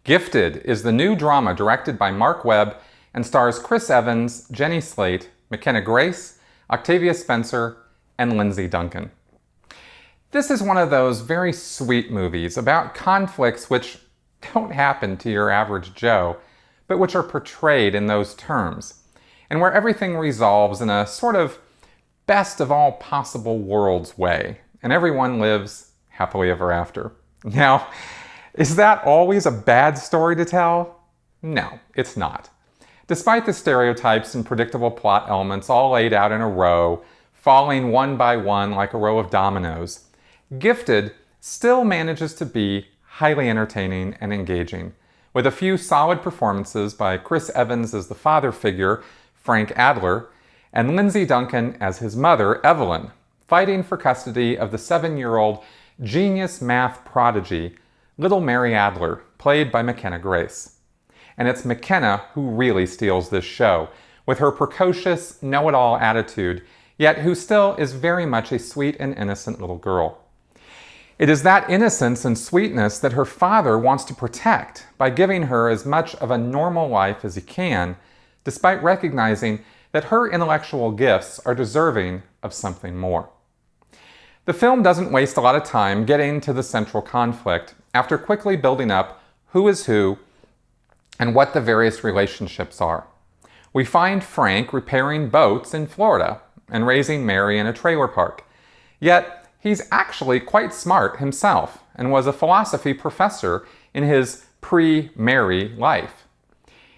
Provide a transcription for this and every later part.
Gifted is the new drama directed by Marc Webb and stars Chris Evans, Jenny Slate, McKenna Grace, Octavia Spencer, and Lindsay Duncan. This is one of those very sweet movies about conflicts which don't happen to your average Joe, but which are portrayed in those terms, and where everything resolves in a sort of best of all possible worlds way, and everyone lives happily ever after. Now, is that always a bad story to tell? No, it's not. Despite the stereotypes and predictable plot elements all laid out in a row, falling one by one like a row of dominoes, Gifted still manages to be highly entertaining and engaging, with a few solid performances by Chris Evans as the father figure, Frank Adler, and Lindsay Duncan as his mother, Evelyn, fighting for custody of the 7-year-old genius math prodigy, little Mary Adler, played by McKenna Grace. And it's McKenna who really steals this show, with her precocious, know-it-all attitude, yet who still is very much a sweet and innocent little girl. It is that innocence and sweetness that her father wants to protect by giving her as much of a normal life as he can, despite recognizing that her intellectual gifts are deserving of something more. The film doesn't waste a lot of time getting to the central conflict after quickly building up who is who and what the various relationships are. We find Frank repairing boats in Florida and raising Mary in a trailer park. Yet, he's actually quite smart himself and was a philosophy professor in his pre-Mary life.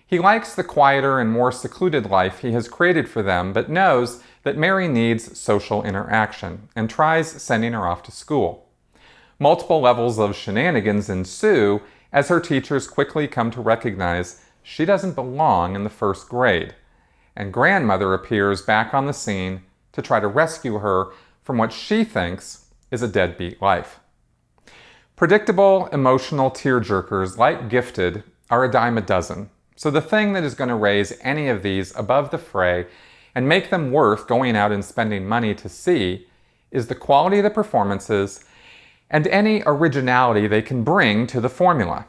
He likes the quieter and more secluded life he has created for them, but knows that Mary needs social interaction and tries sending her off to school. Multiple levels of shenanigans ensue as her teachers quickly come to recognize she doesn't belong in the first grade, and grandmother appears back on the scene to try to rescue her from what she thinks is a deadbeat life. Predictable, emotional tearjerkers like Gifted are a dime a dozen, so the thing that is going to raise any of these above the fray and make them worth going out and spending money to see is the quality of the performances and any originality they can bring to the formula.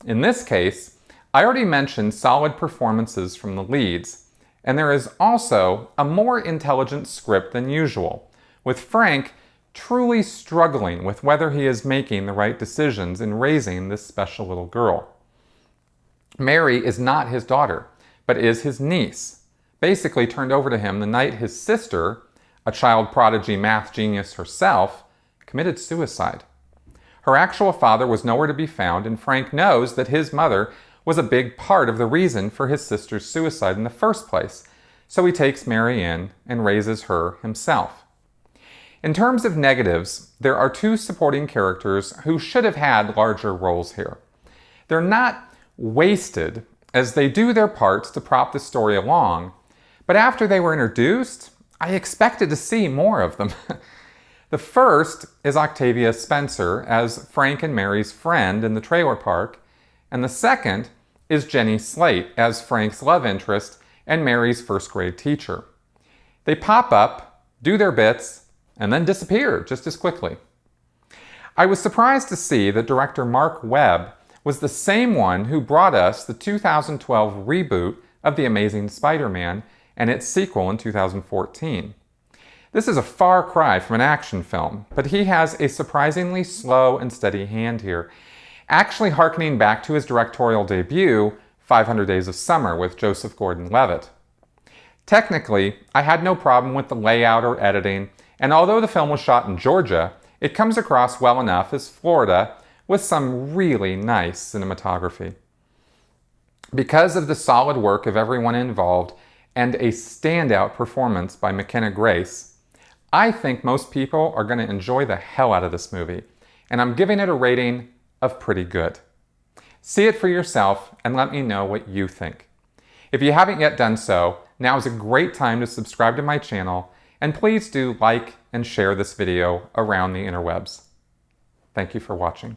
In this case, I already mentioned solid performances from the leads, and there is also a more intelligent script than usual, with Frank truly struggling with whether he is making the right decisions in raising this special little girl. Mary is not his daughter, but is his niece, basically turned over to him the night his sister, a child prodigy math genius herself, committed suicide. Her actual father was nowhere to be found, and Frank knows that his mother was a big part of the reason for his sister's suicide in the first place, so he takes Mary in and raises her himself. In terms of negatives, there are two supporting characters who should have had larger roles here. They're not wasted, as they do their parts to prop the story along, but after they were introduced, I expected to see more of them. The first is Octavia Spencer as Frank and Mary's friend in the trailer park, and the second is Jenny Slate as Frank's love interest and Mary's first grade teacher. They pop up, do their bits, and then disappear just as quickly. I was surprised to see that director Marc Webb was the same one who brought us the 2012 reboot of The Amazing Spider-Man and its sequel in 2014. This is a far cry from an action film, but he has a surprisingly slow and steady hand here, actually hearkening back to his directorial debut, 500 Days of Summer with Joseph Gordon-Levitt. Technically, I had no problem with the layout or editing, and although the film was shot in Georgia, it comes across well enough as Florida with some really nice cinematography. Because of the solid work of everyone involved and a standout performance by McKenna Grace, I think most people are going to enjoy the hell out of this movie, and I'm giving it a rating of pretty good. See it for yourself and let me know what you think. If you haven't yet done so, now is a great time to subscribe to my channel, and please do like and share this video around the interwebs. Thank you for watching.